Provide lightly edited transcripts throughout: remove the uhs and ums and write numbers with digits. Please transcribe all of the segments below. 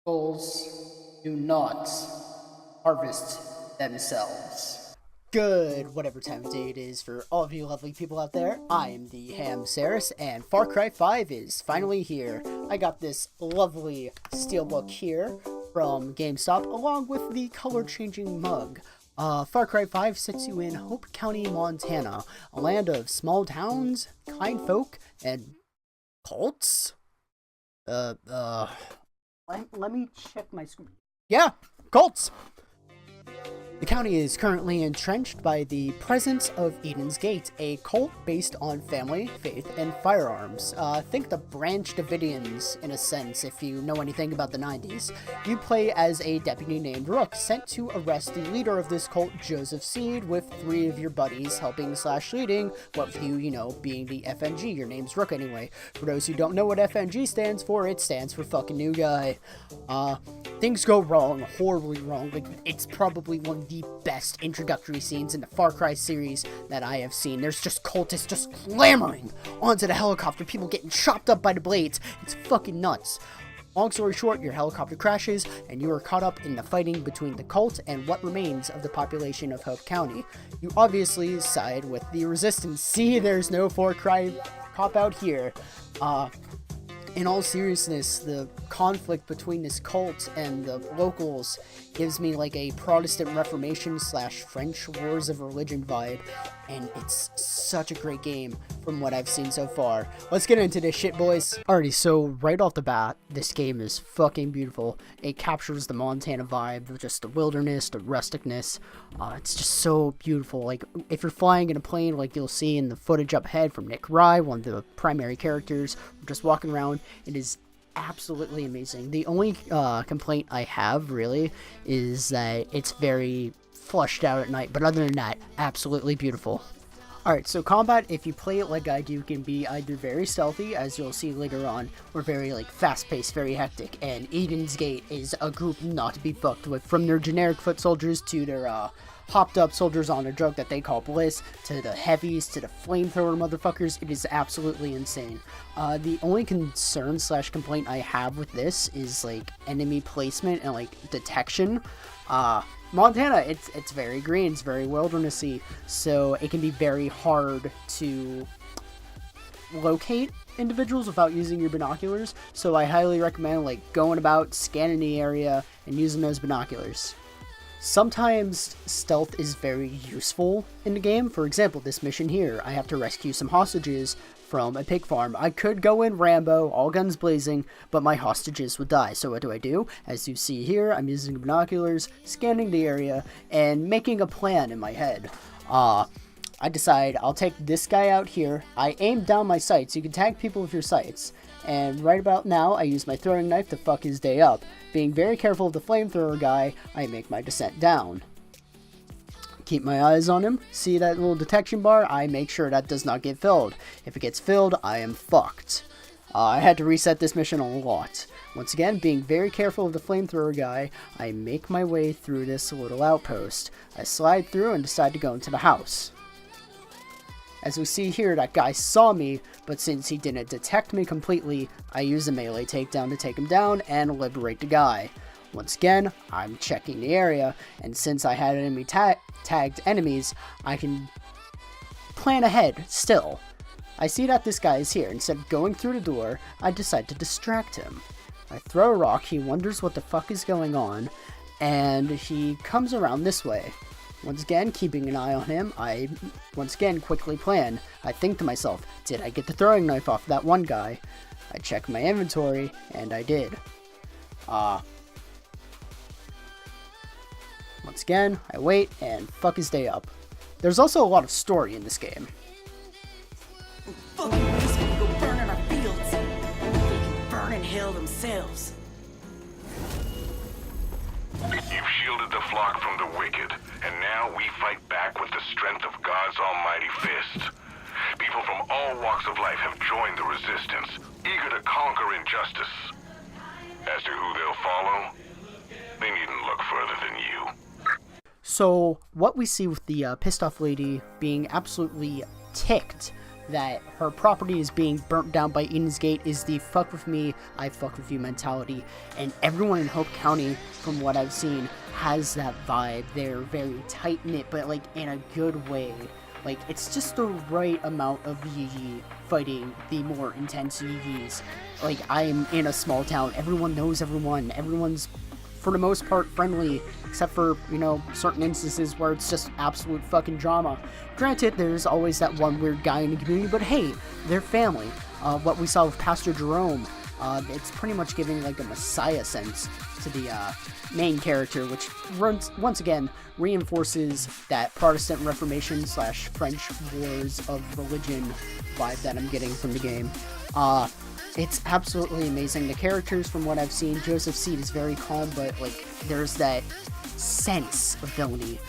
Skulls do not harvest themselves. Good, whatever time of day it is for all of you lovely people out there. I am the Hamsarris, and Far Cry 5 is finally here. I got this lovely steelbook here from GameStop, along with the color-changing mug. Far Cry 5 sets you in Hope County, Montana, a land of small towns, kind folk, and cults? Let me check my screen. Yeah, cults! The county is currently entrenched by the presence of Eden's Gate, a cult based on family, faith, and firearms. Think the Branch Davidians, in a sense, if you know anything about the 90s. You play as a deputy named Rook, sent to arrest the leader of this cult, Joseph Seed, with 3 of your buddies helping/leading, what with you, being the FNG. Your name's Rook anyway. For those who don't know what FNG stands for, it stands for fucking new guy. Things go wrong, horribly wrong. Like, it's probably one of the best introductory scenes in the Far Cry series that I have seen. There's just cultists just clamoring onto the helicopter, people getting chopped up by the blades. It's fucking nuts. Long story short, your helicopter crashes, and you are caught up in the fighting between the cult and what remains of the population of Hope County. You obviously side with the resistance. See, there's no Far Cry cop-out here. In all seriousness, the conflict between this cult and the locals gives me like a Protestant Reformation / French Wars of Religion vibe, and it's such a great game from what I've seen so far. Let's get into this shit, boys. Alrighty, so right off the bat, this game is fucking beautiful. It captures the Montana vibe, just the wilderness, the rusticness. It's just so beautiful. Like, if you're flying in a plane, like you'll see in the footage up ahead from Nick Rye, one of the primary characters, just walking around, it is absolutely amazing. The only complaint I have, really, is that it's very flushed out at night, but other than that, absolutely beautiful. Alright, so combat, if you play it like I do, can be either very stealthy, as you'll see later on, or very fast-paced, very hectic, and Eden's Gate is a group not to be fucked with, from their generic foot soldiers to their hopped up soldiers on a drug that they call Bliss, to the heavies, to the flamethrower motherfuckers. It is absolutely insane. The only concern / complaint I have with this is enemy placement and detection. Montana, it's very green, it's very wildernessy, so it can be very hard to locate individuals without using your binoculars. So I highly recommend going about, scanning the area, and using those binoculars. Sometimes stealth is very useful in the game. For example, this mission here, I have to rescue some hostages from a pig farm. I could go in Rambo, all guns blazing, but my hostages would die. So what do? As you see here, I'm using binoculars, scanning the area, and making a plan in my head. I decide I'll take this guy out here. I aim down my sights. You can tag people with your sights. And right about now, I use my throwing knife to fuck his day up. Being very careful of the flamethrower guy, I make my descent down. Keep my eyes on him. See that little detection bar? I make sure that does not get filled. If it gets filled, I am fucked. I had to reset this mission a lot. Once again, being very careful of the flamethrower guy, I make my way through this little outpost. I slide through and decide to go into the house. As we see here, that guy saw me, but since he didn't detect me completely, I use a melee takedown to take him down and liberate the guy. Once again, I'm checking the area, and since I had enemy tagged enemies, I can plan ahead still. I see that this guy is here. Instead of going through the door, I decide to distract him. I throw a rock, he wonders what the fuck is going on, and he comes around this way. Once again, keeping an eye on him, I once again quickly plan. I think to myself, did I get the throwing knife off that one guy? I check my inventory, and I did. Once again, I wait and fuck his day up. There's also a lot of story in this game. Fucking waste when we go burn in our fields. They can burn in hell themselves. You've shielded the flock from the wicked, and now we fight back with the strength of God's almighty fist. People from all walks of life have joined the resistance, eager to conquer injustice. As to who they'll follow, they needn't look further than you. So, what we see with the pissed off lady being absolutely ticked that her property is being burnt down by Eden's Gate is the fuck with me, I fuck with you mentality. And everyone in Hope County, from what I've seen, has that vibe. They're very tight-knit, but like in a good way. Like, it's just the right amount of yee fighting the more intense yees. Like, I'm in a small town. Everyone knows everyone. Everyone's, for the most part, friendly. Except for, you know, certain instances where it's just absolute fucking drama. Granted, there's always that one weird guy in the community, but hey, they're family. What we saw with Pastor Jerome, it's pretty much giving, like, a messiah sense to the main character, which once again reinforces that Protestant Reformation / French Wars of Religion vibe that I'm getting from the game. It's absolutely amazing. The characters, from what I've seen, Joseph Seed is very calm, but like there's that sense of villainy.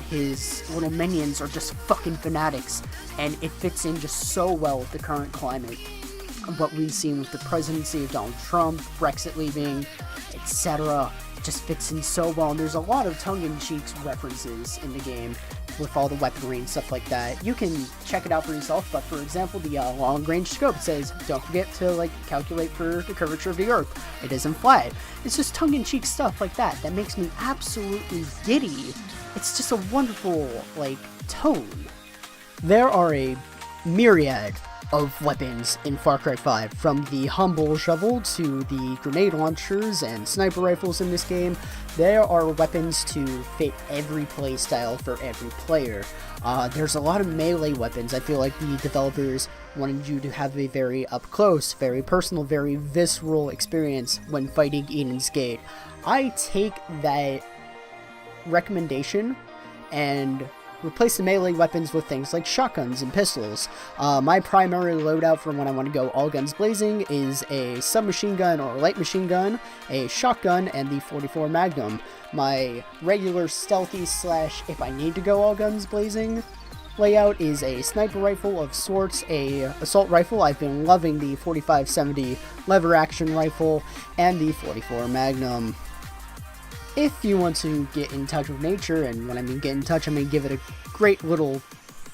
His little minions are just fucking fanatics, and it fits in just so well with the current climate. What we've seen with the presidency of Donald Trump, Brexit leaving, etc. just fits in so well, and there's a lot of tongue-in-cheek references in the game with all the weaponry and stuff like that. You can check it out for yourself, but for example, the long-range scope says, don't forget to like calculate for the curvature of the Earth. It isn't flat. It's just tongue-in-cheek stuff like that that makes me absolutely giddy. It's just a wonderful, like, tone. There are a myriad of weapons in Far Cry 5, from the humble shovel to the grenade launchers and sniper rifles in this game. There are weapons to fit every playstyle for every player. There's a lot of melee weapons. I feel like the developers wanted you to have a very up-close, very personal, very visceral experience when fighting Eden's Gate. I take that recommendation and replace the melee weapons with things like shotguns and pistols. My primary loadout for when I want to go all guns blazing is a submachine gun or light machine gun, a shotgun, and the 44 Magnum. My regular stealthy / if I need to go all guns blazing layout is a sniper rifle of sorts, a assault rifle. I've been loving the 45-70 lever action rifle, and the 44 Magnum. If you want to get in touch with nature, and when I mean get in touch, I mean give it a great little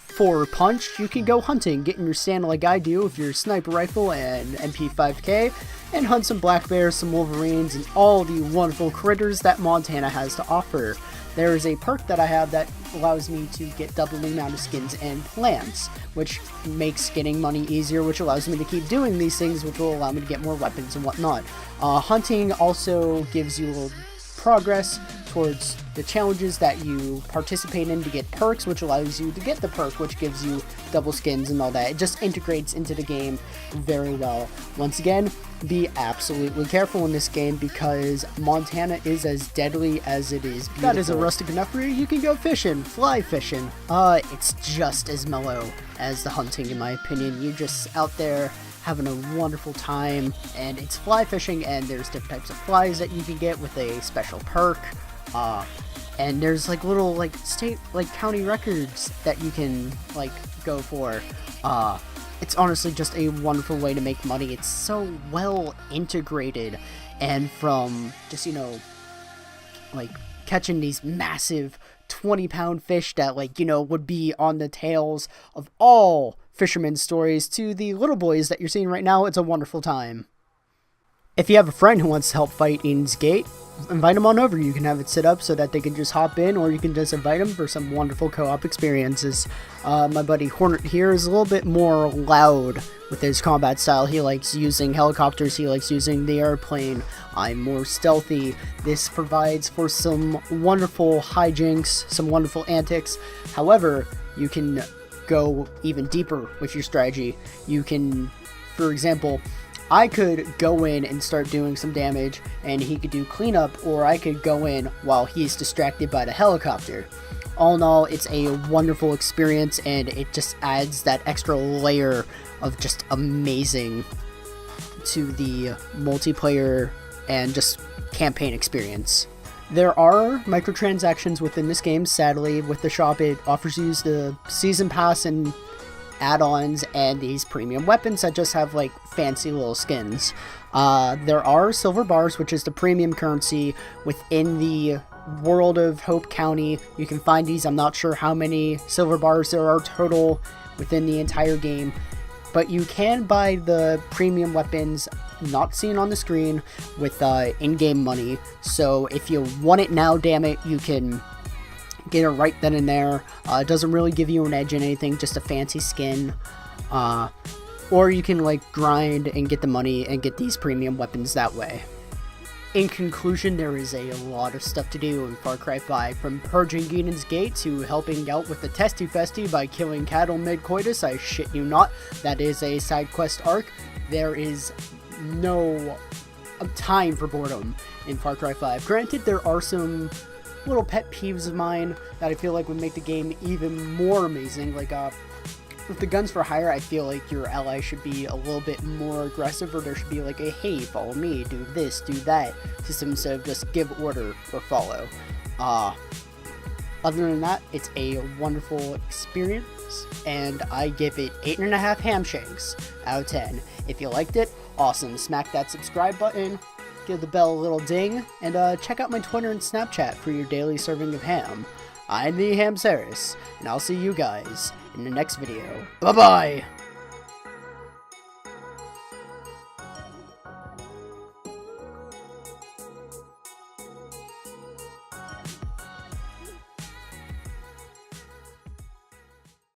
forward punch, you can go hunting, get in your stand like I do with your sniper rifle and MP5K, and hunt some black bears, some wolverines, and all the wonderful critters that Montana has to offer. There is a perk that I have that allows me to get double the amount of skins and plants, which makes getting money easier, which allows me to keep doing these things, which will allow me to get more weapons and whatnot. Hunting also gives you a little progress towards the challenges that you participate in to get perks, which allows you to get the perk, which gives you double skins and all that. It just integrates into the game very well. Once again, be absolutely careful in this game because Montana is as deadly as it is beautiful. That is a rustic enough for you. You can go fishing, fly fishing. It's just as mellow as the hunting, in my opinion. You're just out there having a wonderful time, and it's fly fishing, and there's different types of flies that you can get with a special perk, and there's like little like state, like county records that you can like go for. It's honestly just a wonderful way to make money. It's so well integrated, and from just, you know, like catching these massive 20-pound fish that, like, you know, would be on the tails of all fishermen's stories to the little boys that you're seeing right now. It's a wonderful time. If you have a friend who wants to help fight Eden's Gate, invite them on over. You can have it set up so that they can just hop in, or you can just invite them for some wonderful co-op experiences. My buddy Hornet here is a little bit more loud with his combat style. He likes using helicopters, he likes using the airplane. I'm more stealthy. This provides for some wonderful hijinks, some wonderful antics. However, you can go even deeper with your strategy. You can, for example, I could go in and start doing some damage and he could do cleanup, or I could go in while he's distracted by the helicopter. All in all, it's a wonderful experience, and it just adds that extra layer of just amazing to the multiplayer and just campaign experience. There are microtransactions within this game. Sadly, with the shop, it offers you the season pass and add-ons and these premium weapons that just have like fancy little skins. There are silver bars, which is the premium currency within the World of Hope County. You can find these. I'm not sure how many silver bars there are total within the entire game, but you can buy the premium weapons not seen on the screen with in-game money. So if you want it now, damn it, you can get it right then and there. It doesn't really give you an edge in anything, just a fancy skin. Or you can like grind and get the money and get these premium weapons that way. In conclusion, there is a lot of stuff to do in Far Cry 5, from purging Gehenna's Gate to helping out with the Testy Festy by killing cattle mid-coitus. I shit you not, that is a side quest arc. There is no time for boredom in Far Cry 5. Granted, there are some little pet peeves of mine that I feel like would make the game even more amazing, like with the guns for hire, I feel like your ally should be a little bit more aggressive, or there should be like a, hey, follow me, do this, do that system instead of just give order or follow. Other than that, it's a wonderful experience, and I give it 8.5 Hamshanks out of 10. If you liked it, awesome. Smack that subscribe button, give the bell a little ding, and check out my Twitter and Snapchat for your daily serving of ham. I'm the Hamsarris, and I'll see you guys in the next video. Bye-bye!